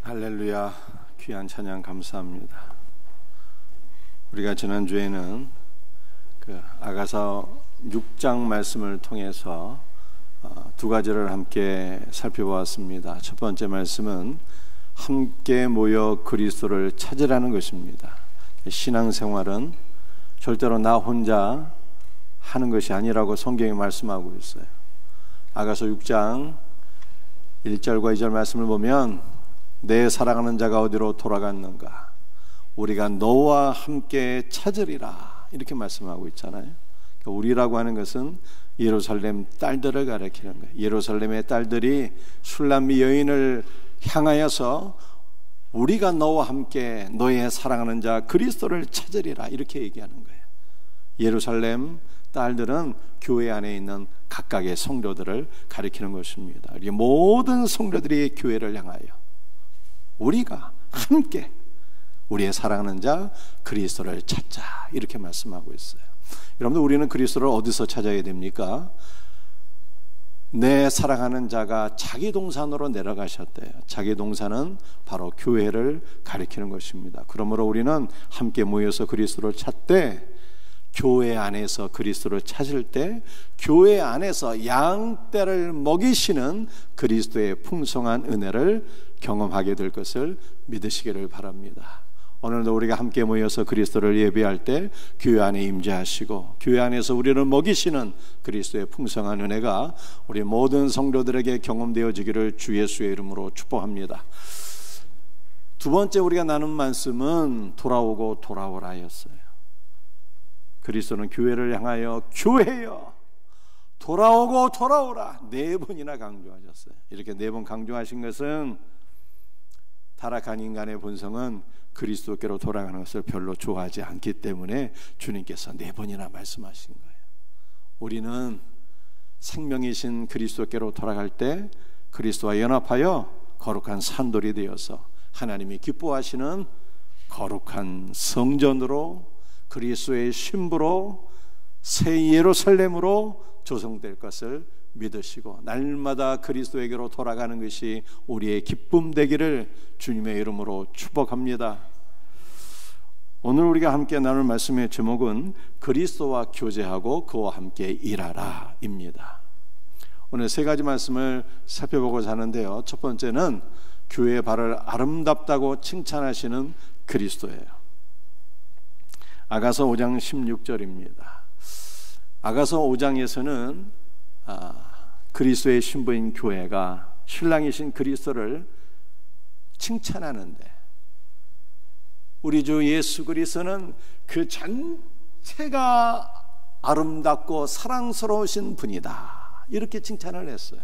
할렐루야. 귀한 찬양 감사합니다. 우리가 지난주에는 아가서 6장 말씀을 통해서 두 가지를 함께 살펴보았습니다. 첫 번째 말씀은 함께 모여 그리스도를 찾으라는 것입니다. 신앙생활은 절대로 나 혼자 하는 것이 아니라고 성경이 말씀하고 있어요. 아가서 6장 1절과 2절 말씀을 보면 내 사랑하는 자가 어디로 돌아갔는가, 우리가 너와 함께 찾으리라, 이렇게 말씀하고 있잖아요. 그러니까 우리라고 하는 것은 예루살렘 딸들을 가리키는 거예요. 예루살렘의 딸들이 술람미 여인을 향하여서 우리가 너와 함께 너의 사랑하는 자 그리스도를 찾으리라, 이렇게 얘기하는 거예요. 예루살렘 딸들은 교회 안에 있는 각각의 성도들을 가리키는 것입니다. 우리 모든 성도들이 교회를 향하여 우리가 함께 우리의 사랑하는 자 그리스도를 찾자, 이렇게 말씀하고 있어요. 여러분들, 우리는 그리스도를 어디서 찾아야 됩니까? 내 사랑하는 자가 자기 동산으로 내려가셨대요. 자기 동산은 바로 교회를 가리키는 것입니다. 그러므로 우리는 함께 모여서 그리스도를 찾되, 교회 안에서 그리스도를 찾을 때 교회 안에서 양떼를 먹이시는 그리스도의 풍성한 은혜를 경험하게 될 것을 믿으시기를 바랍니다. 오늘도 우리가 함께 모여서 그리스도를 예배할 때 교회 안에 임재하시고 교회 안에서 우리를 먹이시는 그리스도의 풍성한 은혜가 우리 모든 성도들에게 경험되어지기를 주 예수의 이름으로 축복합니다. 두 번째 우리가 나눈 말씀은 돌아오고 돌아오라였어요. 그리스도는 교회를 향하여 교회여 돌아오고 돌아오라, 4번이나 강조하셨어요. 이렇게 4번 강조하신 것은 타락한 인간의 본성은 그리스도께로 돌아가는 것을 별로 좋아하지 않기 때문에 주님께서 4번이나 말씀하신 거예요. 우리는 생명이신 그리스도께로 돌아갈 때 그리스도와 연합하여 거룩한 산돌이 되어서 하나님이 기뻐하시는 거룩한 성전으로, 그리스도의 신부로, 새 예루살렘으로 조성될 것을 믿으시고 날마다 그리스도에게로 돌아가는 것이 우리의 기쁨 되기를 주님의 이름으로 축복합니다. 오늘 우리가 함께 나눌 말씀의 제목은 그리스도와 교제하고 그와 함께 일하라 입니다. 오늘 3가지 말씀을 살펴보고자 하는데요, 첫 번째는 교회의 발을 아름답다고 칭찬하시는 그리스도예요. 아가서 5장 16절입니다. 아가서 5장에서는 그리스도의 신부인 교회가 신랑이신 그리스도를 칭찬하는데, 우리 주 예수 그리스도는 그 전체가 아름답고 사랑스러우신 분이다, 이렇게 칭찬을 했어요.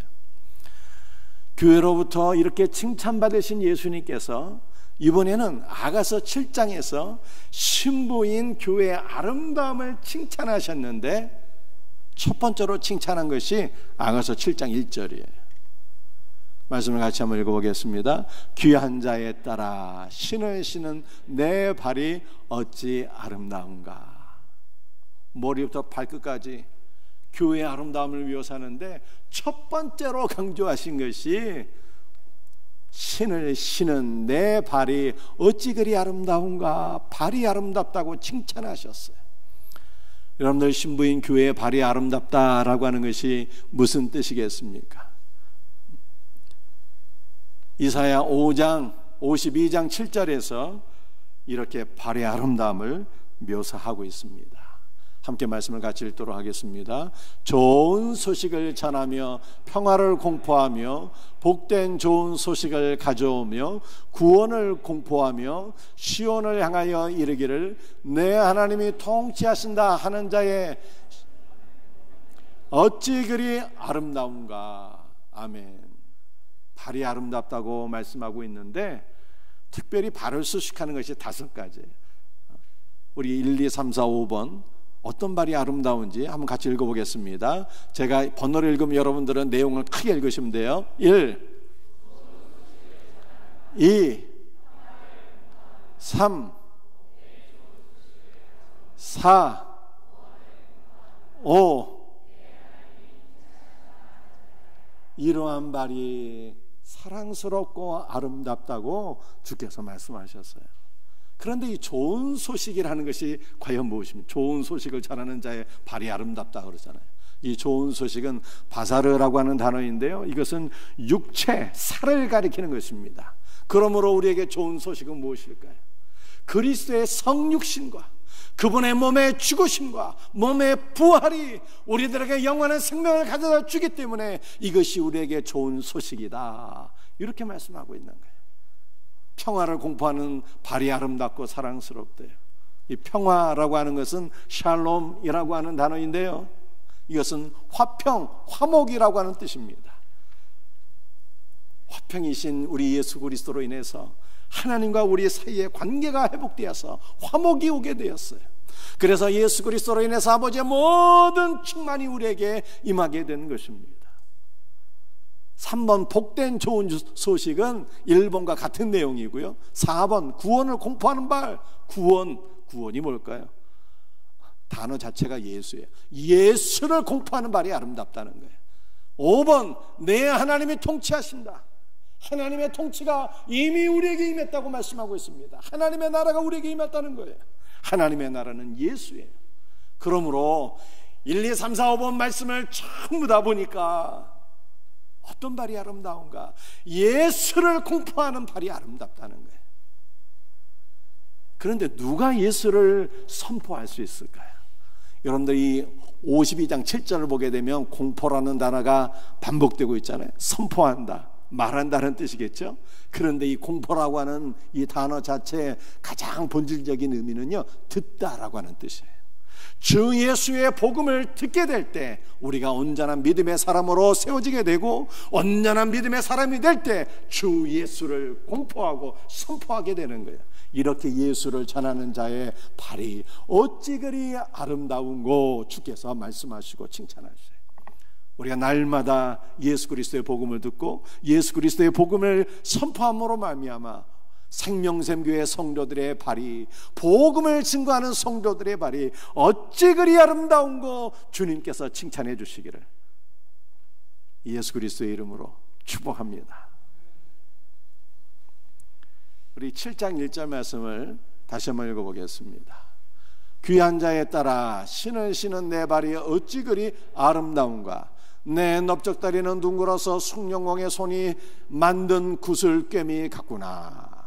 교회로부터 이렇게 칭찬받으신 예수님께서 이번에는 아가서 7장에서 신부인 교회의 아름다움을 칭찬하셨는데, 첫 번째로 칭찬한 것이 아가서 7장 1절이에요. 말씀을 같이 한번 읽어보겠습니다. 귀한 자에 따라 신을 신은 내 발이 어찌 아름다운가. 머리부터 발끝까지 교회의 아름다움을 묘사하는데 첫 번째로 강조하신 것이 신을 신은 내 발이 어찌 그리 아름다운가, 발이 아름답다고 칭찬하셨어요. 여러분들, 신부인 교회의 발이 아름답다라고 하는 것이 무슨 뜻이겠습니까? 이사야 5장 52장 7절에서 이렇게 발의 아름다움을 묘사하고 있습니다. 함께 말씀을 같이 읽도록 하겠습니다. 좋은 소식을 전하며 평화를 공포하며 복된 좋은 소식을 가져오며 구원을 공포하며 시온을 향하여 이르기를 내 하나님이 통치하신다 하는 자의 어찌 그리 아름다운가. 아멘. 발이 아름답다고 말씀하고 있는데 특별히 발을 수식하는 것이 5가지예요. 우리 1, 2, 3, 4, 5번 어떤 발이 아름다운지 한번 같이 읽어보겠습니다. 제가 번호를 읽으면 여러분들은 내용을 크게 읽으시면 돼요. 1, 2, 3, 4, 5. 이러한 발이 사랑스럽고 아름답다고 주께서 말씀하셨어요. 그런데 이 좋은 소식이라는 것이 과연 무엇입니까? 좋은 소식을 전하는 자의 발이 아름답다 그러잖아요. 이 좋은 소식은 바사르라고 하는 단어인데요, 이것은 육체, 살을 가리키는 것입니다. 그러므로 우리에게 좋은 소식은 무엇일까요? 그리스도의 성육신과 그분의 몸의 죽으심과 몸의 부활이 우리들에게 영원한 생명을 가져다 주기 때문에 이것이 우리에게 좋은 소식이다, 이렇게 말씀하고 있는 거예요. 평화를 공포하는 발이 아름답고 사랑스럽대요. 이 평화라고 하는 것은 샬롬이라고 하는 단어인데요, 이것은 화평, 화목이라고 하는 뜻입니다. 화평이신 우리 예수 그리스도로 인해서 하나님과 우리 사이의 관계가 회복되어서 화목이 오게 되었어요. 그래서 예수 그리스도로 인해서 아버지의 모든 충만이 우리에게 임하게 된 것입니다. 3번 복된 좋은 소식은 1번과 같은 내용이고요. 4번 구원을 공포하는 발, 구원이 뭘까요? 단어 자체가 예수예요. 예수를 공포하는 발이 아름답다는 거예요. 5번 내 하나님이 통치하신다. 하나님의 통치가 이미 우리에게 임했다고 말씀하고 있습니다. 하나님의 나라가 우리에게 임했다는 거예요. 하나님의 나라는 예수예요. 그러므로 1, 2, 3, 4, 5번 말씀을 전부 다 보니까 어떤 발이 아름다운가? 예수를 공포하는 발이 아름답다는 거예요. 그런데 누가 예수를 선포할 수 있을까요? 여러분들이 52장 7절을 보게 되면 공포라는 단어가 반복되고 있잖아요. 선포한다, 말한다는 뜻이겠죠. 그런데 이 공포라고 하는 이 단어 자체의 가장 본질적인 의미는요, 듣다라고 하는 뜻이에요. 주 예수의 복음을 듣게 될 때 우리가 온전한 믿음의 사람으로 세워지게 되고, 온전한 믿음의 사람이 될 때 주 예수를 공포하고 선포하게 되는 거예요. 이렇게 예수를 전하는 자의 발이 어찌 그리 아름다운고 주께서 말씀하시고 칭찬하세요. 우리가 날마다 예수 그리스도의 복음을 듣고 예수 그리스도의 복음을 선포함으로 말미암아 생명샘교회 성도들의 발이, 복음을 증거하는 성도들의 발이 어찌 그리 아름다운고 주님께서 칭찬해 주시기를 예수 그리스도의 이름으로 축복합니다. 우리 7장 1절 말씀을 다시 한번 읽어보겠습니다. 귀한 자에 따라 신을 신은 내 발이 어찌 그리 아름다운가. 내 넓적다리는 둥그러서 숭령왕의 손이 만든 구슬꿰미 같구나.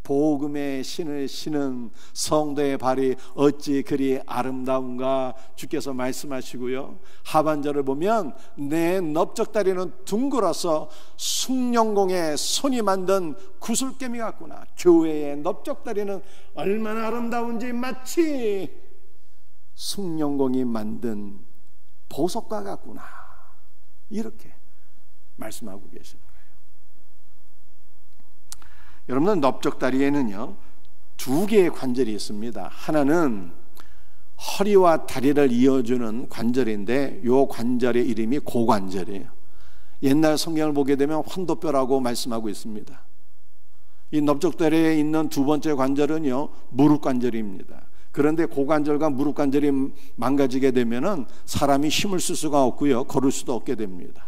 복음의 신을 신은 성도의 발이 어찌 그리 아름다운가 주께서 말씀하시고요, 하반절을 보면 내 넓적다리는 둥그러서 숭령공의 손이 만든 구슬깨미 같구나. 교회의 넓적다리는 얼마나 아름다운지 마치 숭령공이 만든 보석과 같구나, 이렇게 말씀하고 계십니다. 여러분은 넓적다리에는요 2개의 관절이 있습니다. 하나는 허리와 다리를 이어주는 관절인데 이 관절의 이름이 고관절이에요. 옛날 성경을 보게 되면 환도뼈라고 말씀하고 있습니다. 이 넓적다리에 있는 2번째 관절은요 무릎관절입니다. 그런데 고관절과 무릎관절이 망가지게 되면은 사람이 힘을 쓸 수가 없고요, 걸을 수도 없게 됩니다.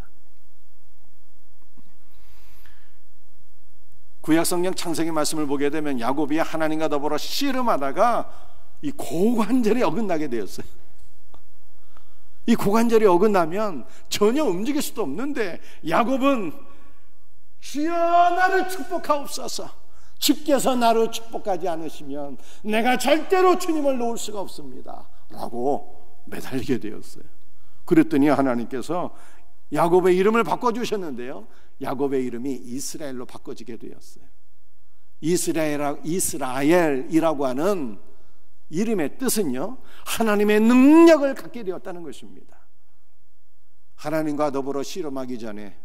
구약성경 창세기 말씀을 보게 되면 야곱이 하나님과 더불어 씨름하다가 이 고관절이 어긋나게 되었어요. 이 고관절이 어긋나면 전혀 움직일 수도 없는데 야곱은 주여 나를 축복하옵소서, 주께서 나를 축복하지 않으시면 내가 절대로 주님을 놓을 수가 없습니다 라고 매달리게 되었어요. 그랬더니 하나님께서 야곱의 이름을 바꿔주셨는데요, 야곱의 이름이 이스라엘로 바꿔지게 되었어요. 이스라엘이라고 하는 이름의 뜻은요 하나님의 능력을 갖게 되었다는 것입니다. 하나님과 더불어 씨름하기 전에,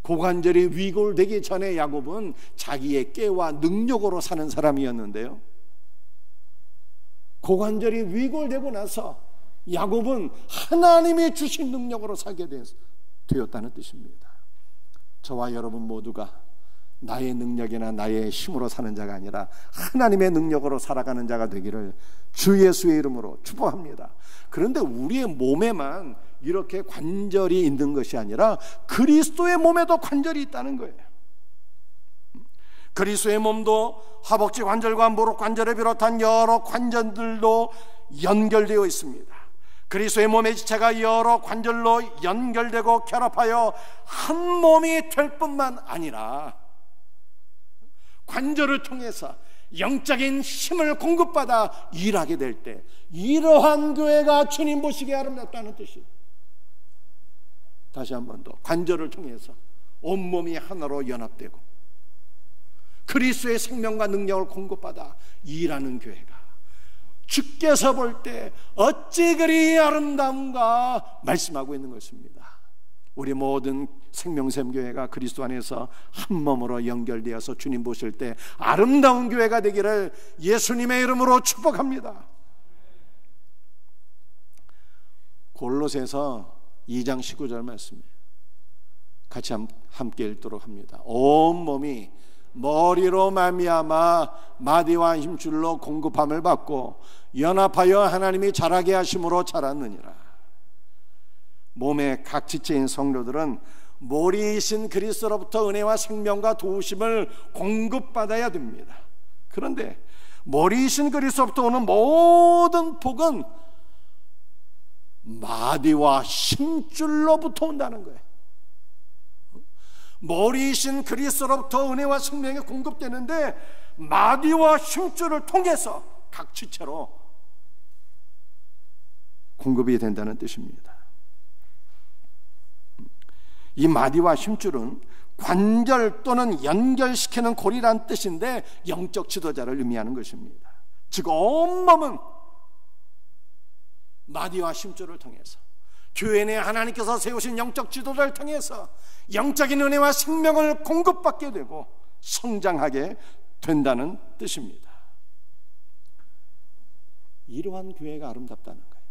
고관절이 위골되기 전에 야곱은 자기의 깨와 능력으로 사는 사람이었는데요, 고관절이 위골되고 나서 야곱은 하나님이 주신 능력으로 살게 되었다는 뜻입니다. 저와 여러분 모두가 나의 능력이나 나의 힘으로 사는 자가 아니라 하나님의 능력으로 살아가는 자가 되기를 주 예수의 이름으로 축복합니다. 그런데 우리의 몸에만 이렇게 관절이 있는 것이 아니라 그리스도의 몸에도 관절이 있다는 거예요. 그리스도의 몸도 허벅지 관절과 무릎 관절을 비롯한 여러 관절들도 연결되어 있습니다. 그리스도의 몸의 지체가 여러 관절로 연결되고 결합하여 한 몸이 될 뿐만 아니라 관절을 통해서 영적인 힘을 공급받아 일하게 될 때 이러한 교회가 주님 보시기에 아름답다는 뜻이에요. 다시 한 번 더, 관절을 통해서 온몸이 하나로 연합되고 그리스도의 생명과 능력을 공급받아 일하는 교회가 주께서 볼 때 어찌 그리 아름다운가 말씀하고 있는 것입니다. 우리 모든 생명샘 교회가 그리스도 안에서 한 몸으로 연결되어서 주님 보실 때 아름다운 교회가 되기를 예수님의 이름으로 축복합니다. 골로새서 2장 19절 말씀이에요. 같이 함께 읽도록 합니다. 온 몸이 머리로 말미암아 마디와 힘줄로 공급함을 받고 연합하여 하나님이 자라게 하심으로 자랐느니라. 몸의 각 지체인 성도들은 머리이신 그리스도로부터 은혜와 생명과 도우심을 공급받아야 됩니다. 그런데 머리이신 그리스도로부터 오는 모든 복은 마디와 힘줄로부터 온다는 거예요. 머리이신 그리스도로부터 은혜와 생명이 공급되는데 마디와 힘줄을 통해서 각 지체로 공급이 된다는 뜻입니다. 이 마디와 힘줄은 관절 또는 연결시키는 고리란 뜻인데 영적 지도자를 의미하는 것입니다. 즉 온몸은 마디와 힘줄을 통해서 교회 내 하나님께서 세우신 영적 지도자를 통해서 영적인 은혜와 생명을 공급받게 되고 성장하게 된다는 뜻입니다. 이러한 교회가 아름답다는 거예요.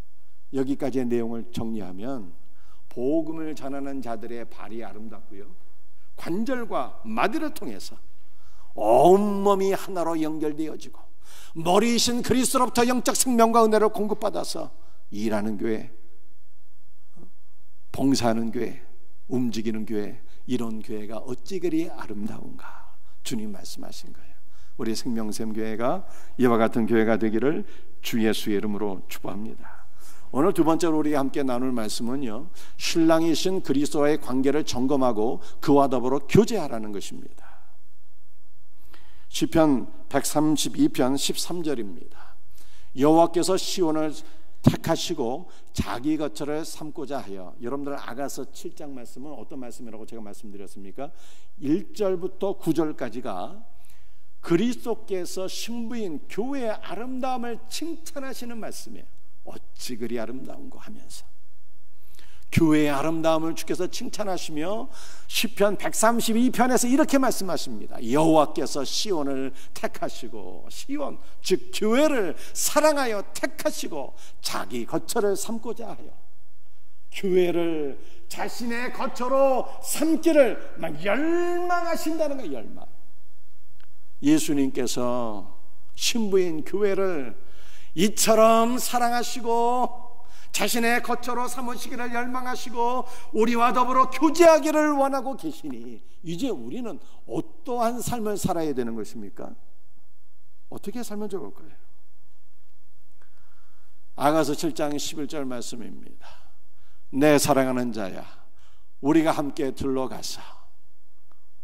여기까지의 내용을 정리하면 복음을 전하는 자들의 발이 아름답고요, 관절과 마디를 통해서 온몸이 하나로 연결되어지고 머리이신 그리스도로부터 영적 생명과 은혜를 공급받아서 일하는 교회, 봉사하는 교회, 움직이는 교회, 이런 교회가 어찌 그리 아름다운가 주님 말씀하신 거예요. 우리 생명샘 교회가 이와 같은 교회가 되기를 주 예수의 이름으로 축복합니다. 오늘 두 번째로 우리가 함께 나눌 말씀은요, 신랑이신 그리스도와의 관계를 점검하고 그와 더불어 교제하라는 것입니다. 시편 132편 13절입니다. 여호와께서 시온을 택하시고 자기 거처를 삼고자 하여. 여러분들 아가서 7장 말씀은 어떤 말씀이라고 제가 말씀드렸습니까? 1절부터 9절까지가 그리스도께서 신부인 교회의 아름다움을 칭찬하시는 말씀이에요. 어찌 그리 아름다운가 하면서 교회의 아름다움을 주께서 칭찬하시며 시편 132편에서 이렇게 말씀하십니다. 여호와께서 시온을 택하시고, 시온 즉 교회를 사랑하여 택하시고 자기 거처를 삼고자 하여, 교회를 자신의 거처로 삼기를 막 열망하신다는 거예요. 열망. 예수님께서 신부인 교회를 이처럼 사랑하시고 자신의 거처로 삼으시기를 열망하시고 우리와 더불어 교제하기를 원하고 계시니 이제 우리는 어떠한 삶을 살아야 되는 것입니까? 어떻게 살면 좋을까요? 아가서 7장 11절 말씀입니다. 내 사랑하는 자야, 우리가 함께 들러가서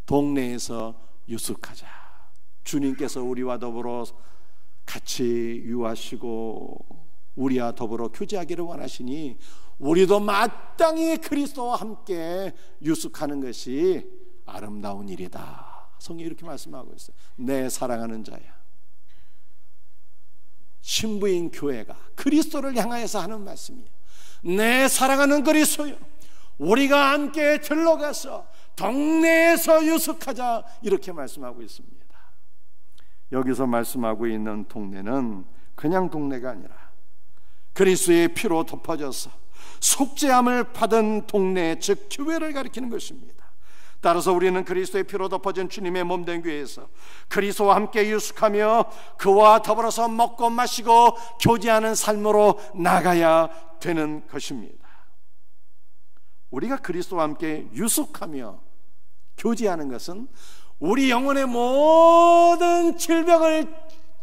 동네에서 유숙하자. 주님께서 우리와 더불어 같이 유하시고 우리와 더불어 교제하기를 원하시니 우리도 마땅히 그리스도와 함께 유숙하는 것이 아름다운 일이다. 성경이 이렇게 말씀하고 있어요. 내 사랑하는 자야. 신부인 교회가 그리스도를 향하여서 하는 말씀이에요. 내 사랑하는 그리스도요, 우리가 함께 들러가서 동네에서 유숙하자. 이렇게 말씀하고 있습니다. 여기서 말씀하고 있는 동네는 그냥 동네가 아니라 그리스도의 피로 덮어져서 속죄함을 받은 동네, 즉 교회를 가리키는 것입니다. 따라서 우리는 그리스도의 피로 덮어진 주님의 몸된 교회에서 그리스도와 함께 유숙하며 그와 더불어서 먹고 마시고 교제하는 삶으로 나가야 되는 것입니다. 우리가 그리스도와 함께 유숙하며 교제하는 것은 우리 영혼의 모든 질병을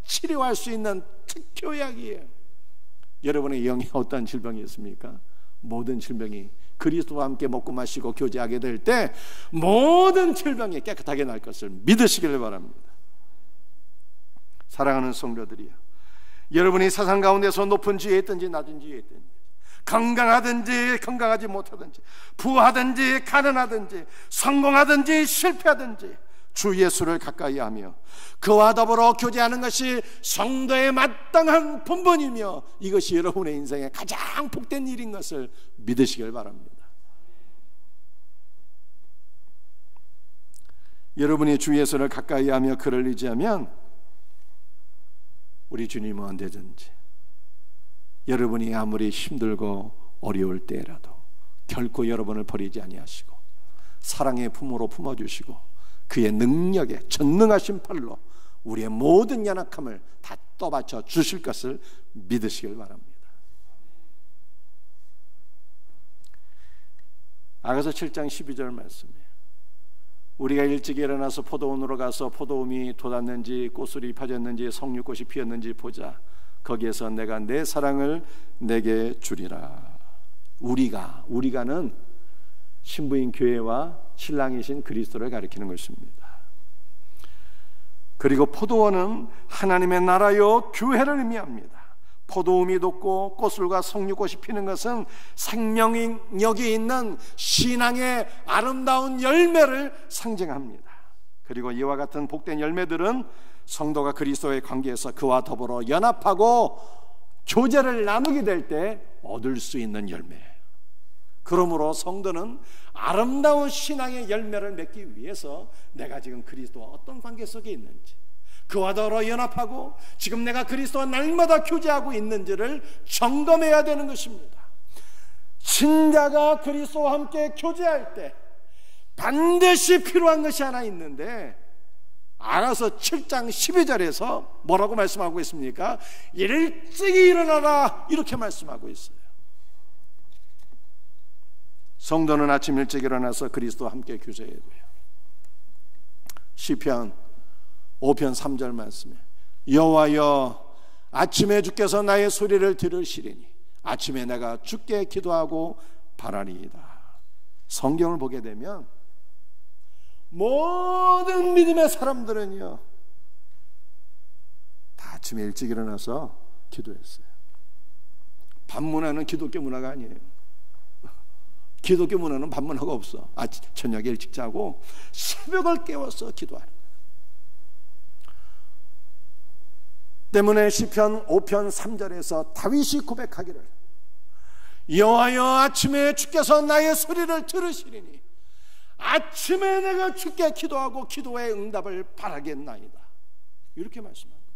치료할 수 있는 특효약이에요. 여러분의 영에 어떤 질병이 있습니까? 모든 질병이 그리스도와 함께 먹고 마시고 교제하게 될 때 모든 질병이 깨끗하게 날 것을 믿으시길 바랍니다. 사랑하는 성도들이여, 여러분이 세상 가운데서 높은 지위에 있든지 낮은 지위에 있든지, 건강하든지 건강하지 못하든지, 부하든지 가난하든지, 성공하든지 실패하든지 주 예수를 가까이 하며 그와 더불어 교제하는 것이 성도의 마땅한 본분이며 이것이 여러분의 인생에 가장 복된 일인 것을 믿으시길 바랍니다. 여러분이 주 예수를 가까이 하며 그를 의지하면 우리 주님은 언제든지 여러분이 아무리 힘들고 어려울 때라도 결코 여러분을 버리지 아니하시고 사랑의 품으로 품어주시고 그의 능력에 전능하신 팔로 우리의 모든 연약함을 다 떠받쳐 주실 것을 믿으시길 바랍니다. 아가서 7장 12절 말씀이에요. 우리가 일찍 일어나서 포도원으로 가서 포도움이 돋았는지 꽃술이 펴졌는지 석류꽃이 피었는지 보자. 거기에서 내가 내 사랑을 내게 주리라. 우리가는 신부인 교회와 신랑이신 그리스도를 가리키는 것입니다. 그리고 포도원은 하나님의 나라요 교회를 의미합니다. 포도움이 돋고 꽃술과 석류꽃이 피는 것은 생명력이 있는 신앙의 아름다운 열매를 상징합니다. 그리고 이와 같은 복된 열매들은 성도가 그리스도의 관계에서 그와 더불어 연합하고 교제를 나누게 될 때 얻을 수 있는 열매예요. 그러므로 성도는 아름다운 신앙의 열매를 맺기 위해서 내가 지금 그리스도와 어떤 관계 속에 있는지, 그와 더불어 연합하고 지금 내가 그리스도와 날마다 교제하고 있는지를 점검해야 되는 것입니다. 신자가 그리스도와 함께 교제할 때 반드시 필요한 것이 하나 있는데 아가서 7장 12절에서 뭐라고 말씀하고 있습니까? 일찍이 일어나라 이렇게 말씀하고 있어요. 성도는 아침 일찍 일어나서 그리스도와 함께 교제해야 돼요. 시편 5편 3절 말씀에 여호와여 아침에 주께서 나의 소리를 들으시리니 아침에 내가 주께 기도하고 바라리이다. 성경을 보게 되면 모든 믿음의 사람들은요 다 아침에 일찍 일어나서 기도했어요. 밤문화는 기독교 문화가 아니에요. 기독교 문화는 밤문화가 없어. 저녁에 일찍 자고 새벽을 깨워서 기도하는 거예요. 때문에 시편 5편 3절에서 다윗이 고백하기를 여호와여 아침에 주께서 나의 소리를 들으시리니 아침에 내가 주께 기도하고 기도의 응답을 바라겠나이다 이렇게 말씀합니다.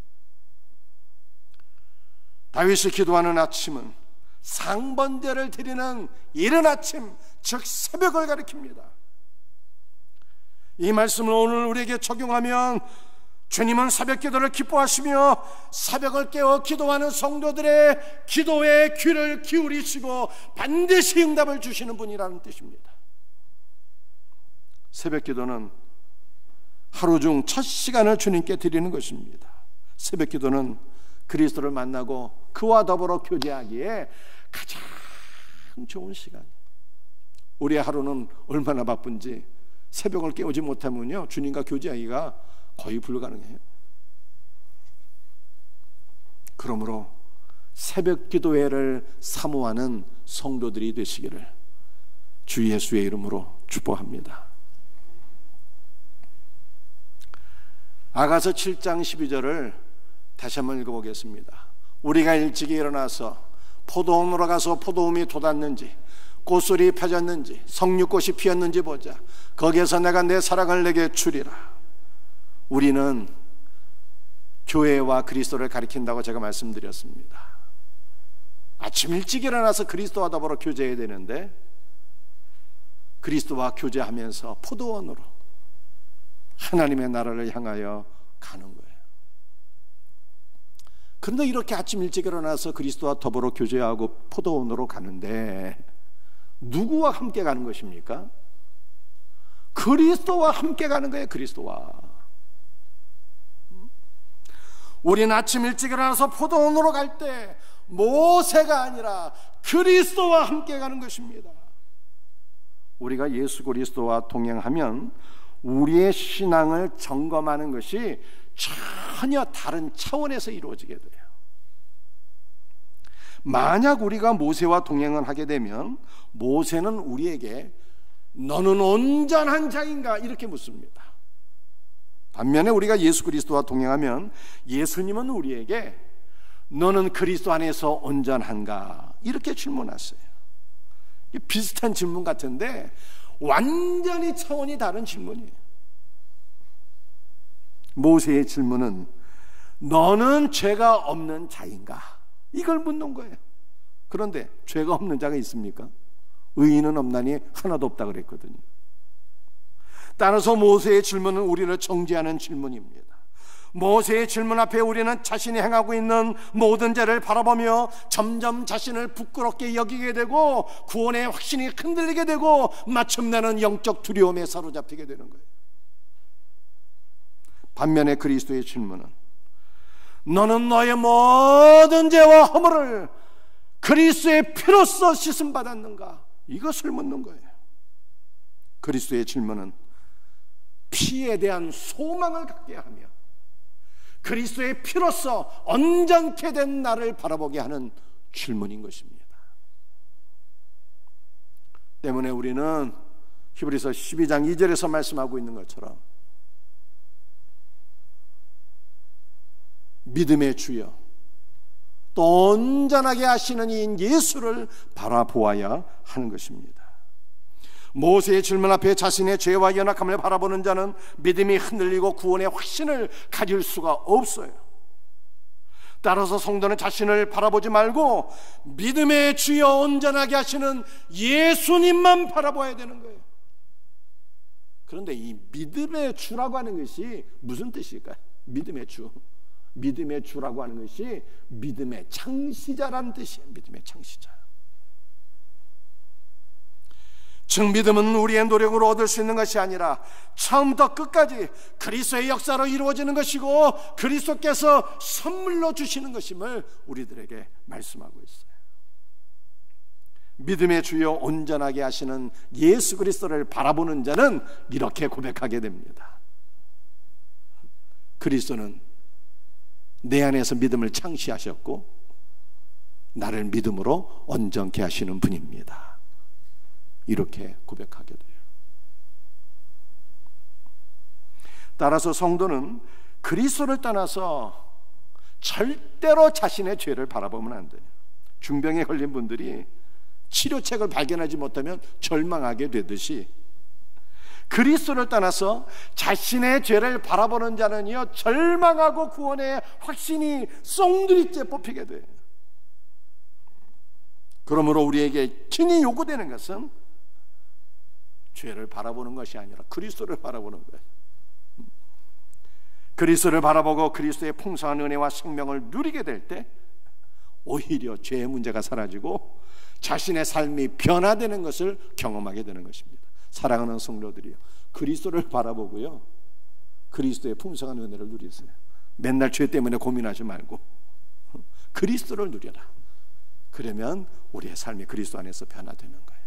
다윗이 기도하는 아침은 상번제를 드리는 이른 아침, 즉 새벽을 가리킵니다. 이 말씀을 오늘 우리에게 적용하면 주님은 새벽 기도를 기뻐하시며 새벽을 깨워 기도하는 성도들의 기도에 귀를 기울이시고 반드시 응답을 주시는 분이라는 뜻입니다. 새벽 기도는 하루 중 첫 시간을 주님께 드리는 것입니다. 새벽 기도는 그리스도를 만나고 그와 더불어 교제하기에 가장 좋은 시간. 우리의 하루는 얼마나 바쁜지 새벽을 깨우지 못하면요 주님과 교제하기가 거의 불가능해요. 그러므로 새벽 기도회를 사모하는 성도들이 되시기를 주 예수의 이름으로 축복합니다. 아가서 7장 12절을 다시 한번 읽어보겠습니다. 우리가 일찍이 일어나서 포도원으로 가서 포도움이 돋았는지 꽃술이 펴졌는지 석류꽃이 피었는지 보자. 거기에서 내가 내 사랑을 내게 주리라. 우리는 교회와 그리스도를 가리킨다고 제가 말씀드렸습니다. 아침 일찍 일어나서 그리스도와 더불어 교제해야 되는데 그리스도와 교제하면서 포도원으로 하나님의 나라를 향하여 가는 거예요. 그런데 이렇게 아침 일찍 일어나서 그리스도와 더불어 교제하고 포도원으로 가는데 누구와 함께 가는 것입니까? 그리스도와 함께 가는 거예요. 그리스도와. 우리는 아침 일찍 일어나서 포도원으로 갈 때 모세가 아니라 그리스도와 함께 가는 것입니다. 우리가 예수 그리스도와 동행하면 우리의 신앙을 점검하는 것이 전혀 다른 차원에서 이루어지게 돼요. 만약 우리가 모세와 동행을 하게 되면 모세는 우리에게 너는 온전한 자인가? 이렇게 묻습니다. 반면에 우리가 예수 그리스도와 동행하면 예수님은 우리에게 너는 그리스도 안에서 온전한가? 이렇게 질문하세요. 비슷한 질문 같은데 완전히 차원이 다른 질문이에요. 모세의 질문은 너는 죄가 없는 자인가? 이걸 묻는 거예요. 그런데 죄가 없는 자가 있습니까? 의인은 없나니 하나도 없다 그랬거든요. 따라서 모세의 질문은 우리를 정죄하는 질문입니다. 모세의 질문 앞에 우리는 자신이 행하고 있는 모든 죄를 바라보며 점점 자신을 부끄럽게 여기게 되고 구원의 확신이 흔들리게 되고 마침내는 영적 두려움에 사로잡히게 되는 거예요. 반면에 그리스도의 질문은 너는 너의 모든 죄와 허물을 그리스도의 피로써 씻음 받았는가? 이것을 묻는 거예요. 그리스도의 질문은 피에 대한 소망을 갖게 하며 그리스도의 피로써 온전케 된 나를 바라보게 하는 질문인 것입니다. 때문에 우리는 히브리서 12장 2절에서 말씀하고 있는 것처럼 믿음의 주여 또 온전하게 하시는 이인 예수를 바라보아야 하는 것입니다. 모세의 질문 앞에 자신의 죄와 연약함을 바라보는 자는 믿음이 흔들리고 구원의 확신을 가질 수가 없어요. 따라서 성도는 자신을 바라보지 말고 믿음의 주여 온전하게 하시는 예수님만 바라봐야 되는 거예요. 그런데 이 믿음의 주라고 하는 것이 무슨 뜻일까요? 믿음의 주. 믿음의 주라고 하는 것이 믿음의 창시자라는 뜻이에요. 믿음의 창시자. 즉 믿음은 우리의 노력으로 얻을 수 있는 것이 아니라 처음부터 끝까지 그리스도의 역사로 이루어지는 것이고 그리스도께서 선물로 주시는 것임을 우리들에게 말씀하고 있어요. 믿음의 주여 온전하게 하시는 예수 그리스도를 바라보는 자는 이렇게 고백하게 됩니다. 그리스도는 내 안에서 믿음을 창시하셨고 나를 믿음으로 온전케 하시는 분입니다. 이렇게 고백하게 돼요. 따라서 성도는 그리스도를 떠나서 절대로 자신의 죄를 바라보면 안 돼요. 중병에 걸린 분들이 치료책을 발견하지 못하면 절망하게 되듯이 그리스도를 떠나서 자신의 죄를 바라보는 자는요 절망하고 구원의 확신이 쏙들이째 뽑히게 돼요. 그러므로 우리에게 친히 요구되는 것은 죄를 바라보는 것이 아니라 그리스도를 바라보는 거예요. 그리스도를 바라보고 그리스도의 풍성한 은혜와 생명을 누리게 될 때 오히려 죄의 문제가 사라지고 자신의 삶이 변화되는 것을 경험하게 되는 것입니다. 사랑하는 성도들이요, 그리스도를 바라보고요 그리스도의 풍성한 은혜를 누리세요. 맨날 죄 때문에 고민하지 말고 그리스도를 누려라. 그러면 우리의 삶이 그리스도 안에서 변화되는 거예요.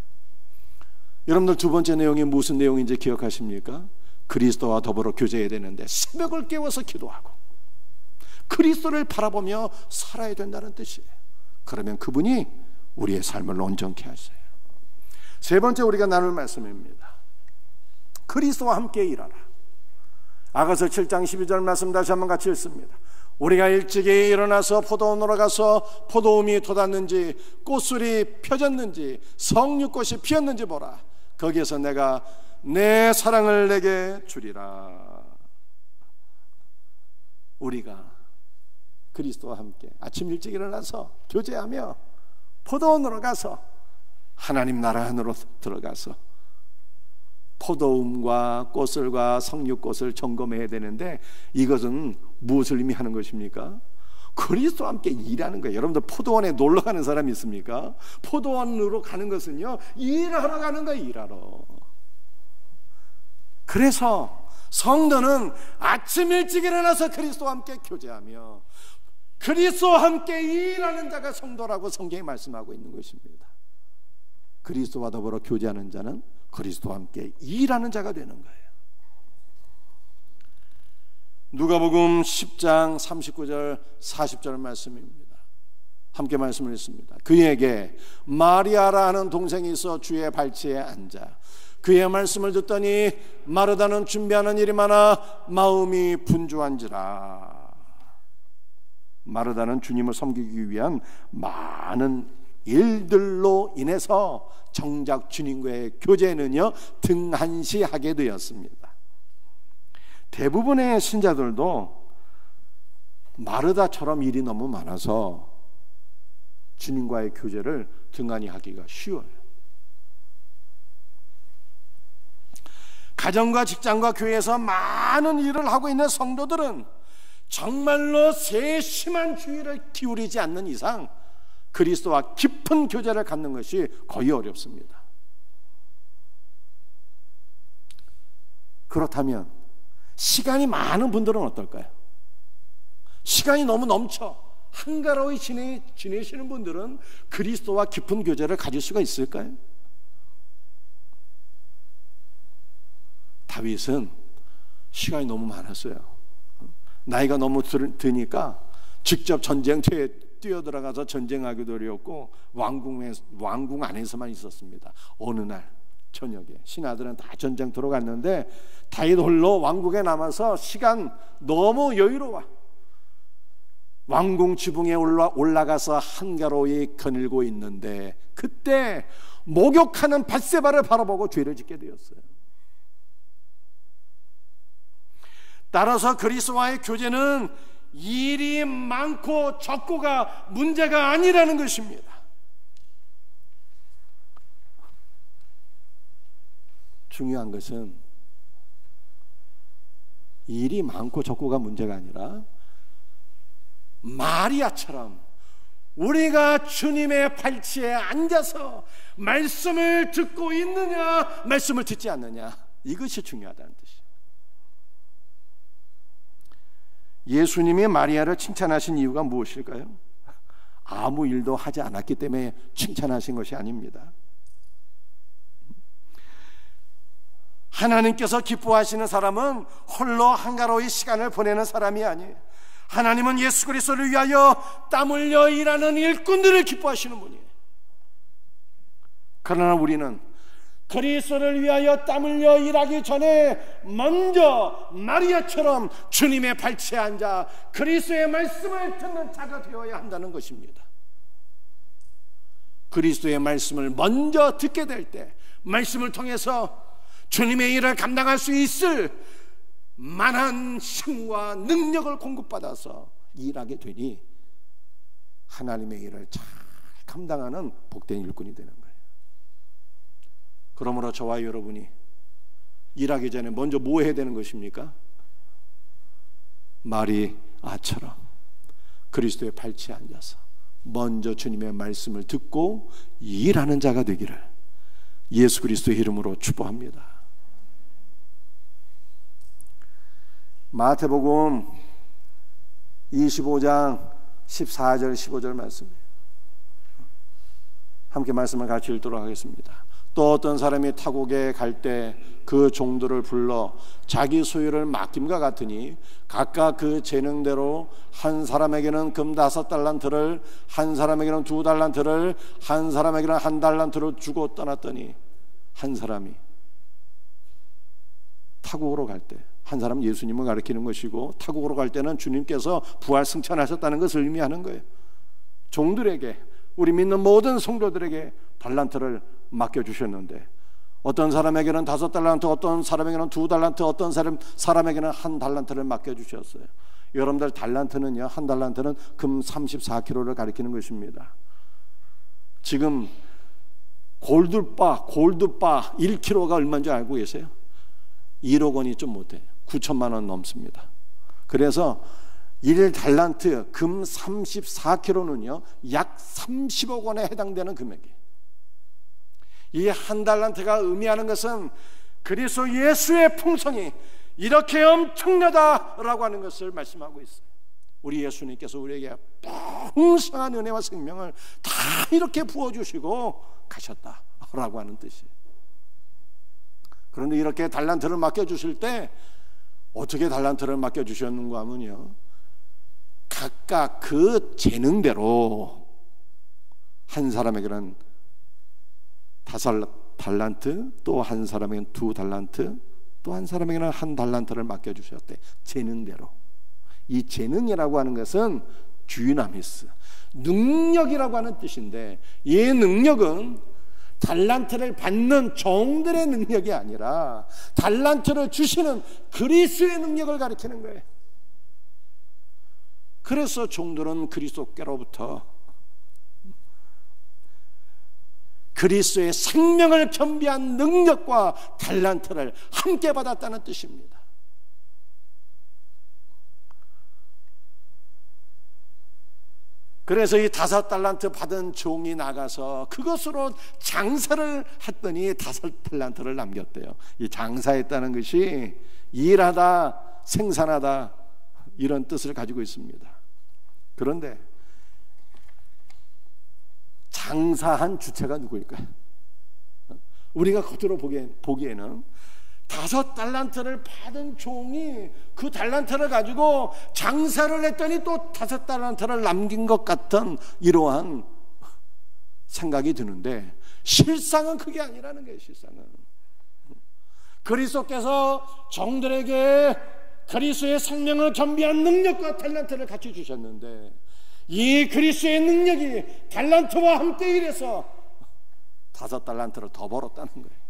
여러분들 두 번째 내용이 무슨 내용인지 기억하십니까? 그리스도와 더불어 교제해야 되는데 새벽을 깨워서 기도하고 그리스도를 바라보며 살아야 된다는 뜻이에요. 그러면 그분이 우리의 삶을 온전케 하세요. 세 번째 우리가 나눌 말씀입니다. 그리스도와 함께 일하라. 아가서 7장 12절 말씀 다시 한번 같이 읽습니다. 우리가 일찍이 일어나서 포도원으로 가서 포도움이 돋았는지 꽃술이 펴졌는지 성육꽃이 피었는지 보라. 거기에서 내가 내 사랑을 내게 주리라. 우리가 그리스도와 함께 아침 일찍 일어나서 교제하며 포도원으로 가서 하나님 나라 안으로 들어가서 포도음과 꽃을과 석류꽃을 점검해야 되는데, 이것은 무엇을 의미하는 것입니까? 그리스도와 함께 일하는 거예요. 여러분들 포도원에 놀러 가는 사람이 있습니까? 포도원으로 가는 것은요, 일하러 가는 거예요. 일하러. 그래서 성도는 아침 일찍 일어나서 그리스도와 함께 교제하며 그리스도와 함께 일하는 자가 성도라고 성경이 말씀하고 있는 것입니다. 그리스도와 더불어 교제하는 자는 그리스도와 함께 일하는 자가 되는 거예요. 누가복음 10장 39절 40절 말씀입니다. 함께 말씀을 했습니다. 그에게 마리아라 하는 동생이 있어 주의 발치에 앉아 그의 말씀을 듣더니 마르다는 준비하는 일이 많아 마음이 분주한지라. 마르다는 주님을 섬기기 위한 많은 일들로 인해서 정작 주님과의 교제는요 등한시하게 되었습니다. 대부분의 신자들도 마르다처럼 일이 너무 많아서 주님과의 교제를 등한히 하기가 쉬워요. 가정과 직장과 교회에서 많은 일을 하고 있는 성도들은 정말로 세심한 주의를 기울이지 않는 이상 그리스도와 깊은 교제를 갖는 것이 거의 어렵습니다. 그렇다면 시간이 많은 분들은 어떨까요? 시간이 너무 넘쳐 한가로이 지내시는 분들은 그리스도와 깊은 교제를 가질 수가 있을까요? 다윗은 시간이 너무 많았어요. 나이가 너무 드니까 직접 전쟁터에 뛰어들어가서 전쟁하기도 어려웠고 왕궁 안에서만 있었습니다. 어느 날 저녁에 신하들은 다 전쟁터로 갔는데 다윗 홀로 왕궁에 남아서 시간 너무 여유로워 왕궁 지붕에 올라가서 한가로이 거닐고 있는데 그때 목욕하는 밧세바를 바라보고 죄를 짓게 되었어요. 따라서 그리스도와의 교제는 일이 많고 적고가 문제가 아니라는 것입니다. 중요한 것은 일이 많고 적고가 문제가 아니라 마리아처럼 우리가 주님의 발치에 앉아서 말씀을 듣고 있느냐 말씀을 듣지 않느냐, 이것이 중요하다는 뜻이에요. 예수님이 마리아를 칭찬하신 이유가 무엇일까요? 아무 일도 하지 않았기 때문에 칭찬하신 것이 아닙니다. 하나님께서 기뻐하시는 사람은 홀로 한가로이 시간을 보내는 사람이 아니에요. 하나님은 예수 그리스도를 위하여 땀 흘려 일하는 일꾼들을 기뻐하시는 분이에요. 그러나 우리는 그리스도를 위하여 땀 흘려 일하기 전에 먼저 마리아처럼 주님의 발치에 앉아 그리스도의 말씀을 듣는 자가 되어야 한다는 것입니다. 그리스도의 말씀을 먼저 듣게 될 때 말씀을 통해서 주님의 일을 감당할 수 있을 만한 힘과 능력을 공급받아서 일하게 되니 하나님의 일을 잘 감당하는 복된 일꾼이 되는 거예요. 그러므로 저와 여러분이 일하기 전에 먼저 뭐 해야 되는 것입니까? 마리아처럼 그리스도의 발치에 앉아서 먼저 주님의 말씀을 듣고 일하는 자가 되기를 예수 그리스도의 이름으로 축복합니다. 마태복음 25장 14절 15절 말씀이에요. 함께 말씀을 같이 읽도록 하겠습니다. 또 어떤 사람이 타국에 갈 때 그 종들을 불러 자기 소유를 맡김과 같으니 각각 그 재능대로 한 사람에게는 금 5달란트를, 한 사람에게는 2달란트를, 한 사람에게는 1달란트를 주고 떠났더니 한 사람이 타국으로 갈 때, 한 사람은 예수님을 가리키는 것이고 타국으로 갈 때는 주님께서 부활 승천하셨다는 것을 의미하는 거예요. 종들에게, 우리 믿는 모든 성도들에게 달란트를 맡겨주셨는데 어떤 사람에게는 5달란트, 어떤 사람에게는 2달란트, 어떤 사람에게는 1달란트를 맡겨주셨어요. 여러분들 달란트는요, 1달란트는 금 34kg를 가리키는 것입니다. 지금 골드바 1kg가 얼마인 줄 알고 계세요? 1억 원이 좀 못해요. 9천만 원 넘습니다. 그래서 1달란트 금 34kg는요 약 30억 원에 해당되는 금액이에요. 이 한 달란트가 의미하는 것은 그리스도 예수의 풍성이 이렇게 엄청나다라고 하는 것을 말씀하고 있어요. 우리 예수님께서 우리에게 풍성한 은혜와 생명을 다 이렇게 부어주시고 가셨다라고 하는 뜻이에요. 그런데 이렇게 달란트를 맡겨주실 때 어떻게 달란트를 맡겨주셨는가 하면요, 각각 그 재능대로 한 사람에게는 5달란트, 또 한 사람에게는 2달란트, 또 한 사람에게는 1달란트를 맡겨주셨대. 재능대로. 이 재능이라고 하는 것은 듀나미스, 능력이라고 하는 뜻인데, 이 능력은 달란트를 받는 종들의 능력이 아니라 달란트를 주시는 그리스도의 능력을 가리키는 거예요. 그래서 종들은 그리스도께로부터 그리스도의 생명을 겸비한 능력과 달란트를 함께 받았다는 뜻입니다. 그래서 이 5달란트 받은 종이 나가서 그것으로 장사를 했더니 5달란트를 남겼대요. 이 장사했다는 것이 일하다, 생산하다, 이런 뜻을 가지고 있습니다. 그런데 장사한 주체가 누구일까요? 우리가 겉으로 보기에는 5달란트를 받은 종이 그 달란트를 가지고 장사를 했더니 또 5달란트를 남긴 것 같은 이러한 생각이 드는데, 실상은 그게 아니라는 거예요. 실상은 그리스도께서 종들에게 그리스도의 생명을 겸비한 능력과 달란트를 같이 주셨는데, 이 그리스도의 능력이 달란트와 함께 일해서 5달란트를 더 벌었다는 거예요.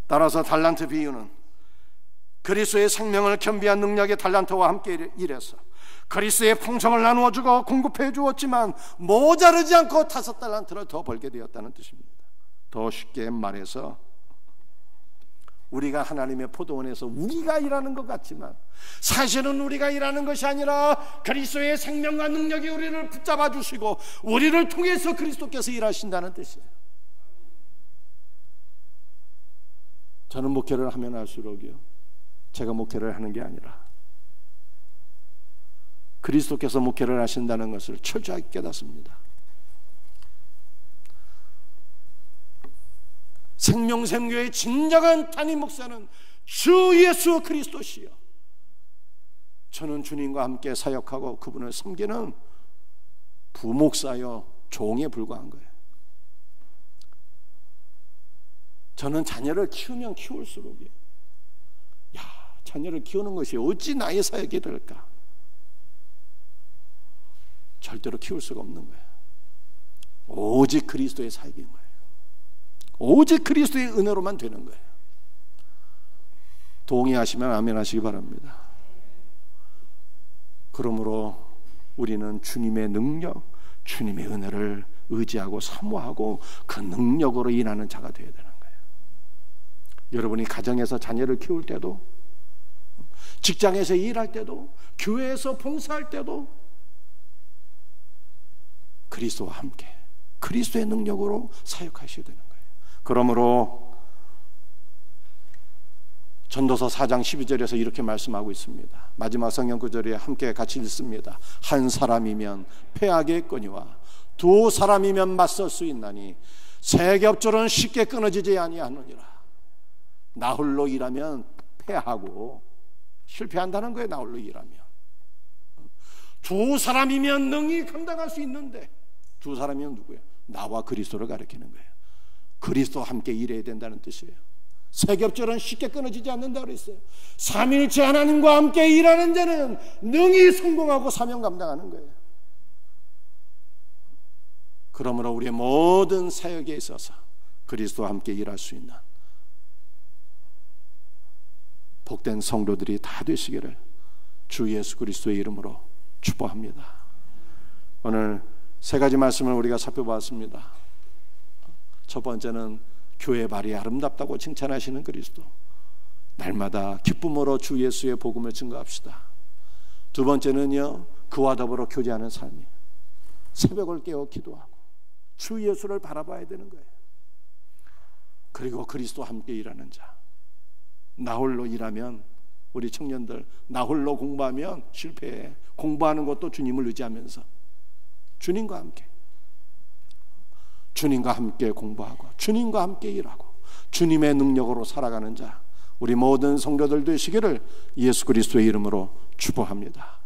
따라서 달란트 비유는 그리스도의 생명을 겸비한 능력의 달란트와 함께 일해서 그리스도의 풍성을 나누어주고 공급해 주었지만 모자르지 않고 5달란트를 더 벌게 되었다는 뜻입니다. 더 쉽게 말해서 우리가 하나님의 포도원에서 우리가 일하는 것 같지만 사실은 우리가 일하는 것이 아니라 그리스도의 생명과 능력이 우리를 붙잡아 주시고 우리를 통해서 그리스도께서 일하신다는 뜻이에요. 저는 목회를 하면 할수록요, 제가 목회를 하는 게 아니라 그리스도께서 목회를 하신다는 것을 철저하게 깨닫습니다. 생명샘교의 진정한 담임 목사는 주 예수 그리스도시요, 저는 주님과 함께 사역하고 그분을 섬기는 부목사요 종에 불과한 거예요. 저는 자녀를 키우면 키울수록이에요. 야, 자녀를 키우는 것이 어찌 나의 사역이 될까? 절대로 키울 수가 없는 거예요. 오직 그리스도의 사역인 거예요. 오직 그리스도의 은혜로만 되는 거예요. 동의하시면 아멘 하시기 바랍니다. 그러므로 우리는 주님의 능력, 주님의 은혜를 의지하고 사모하고 그 능력으로 일하는 자가 되어야 되는 거예요. 여러분이 가정에서 자녀를 키울 때도, 직장에서 일할 때도, 교회에서 봉사할 때도 그리스도와 함께 그리스도의 능력으로 사역하셔야 되는 거예요. 그러므로 전도서 4장 12절에서 이렇게 말씀하고 있습니다. 마지막 성경 구절에 함께 같이 읽습니다. 한 사람이면 패하겠거니와 두 사람이면 맞설 수 있나니 세 겹줄은 쉽게 끊어지지 아니하느니라. 나 홀로 일하면 패하고 실패한다는 거예요. 나 홀로 일하면. 두 사람이면 능히 감당할 수 있는데, 두 사람이면 누구예요? 나와 그리스도를 가리키는 거예요. 그리스도와 함께 일해야 된다는 뜻이에요. 세 겹줄은 쉽게 끊어지지 않는다고 그랬어요. 삼일째 하나님과 함께 일하는 자는 능히 성공하고 사명 감당하는 거예요. 그러므로 우리의 모든 사역에 있어서 그리스도와 함께 일할 수 있는 복된 성도들이 다 되시기를 주 예수 그리스도의 이름으로 축복합니다. 오늘 세 가지 말씀을 우리가 살펴보았습니다. 첫 번째는 교회 발이 아름답다고 칭찬하시는 그리스도. 날마다 기쁨으로 주 예수의 복음을 증거합시다. 두 번째는요, 그와 더불어 교제하는 삶이. 새벽을 깨어 기도하고 주 예수를 바라봐야 되는 거예요. 그리고 그리스도와 함께 일하는 자. 나 홀로 일하면, 우리 청년들 나 홀로 공부하면 실패해. 공부하는 것도 주님을 의지하면서 주님과 함께 공부하고 주님과 함께 일하고 주님의 능력으로 살아가는 자, 우리 모든 성도들 되시기를 예수 그리스도의 이름으로 축복합니다.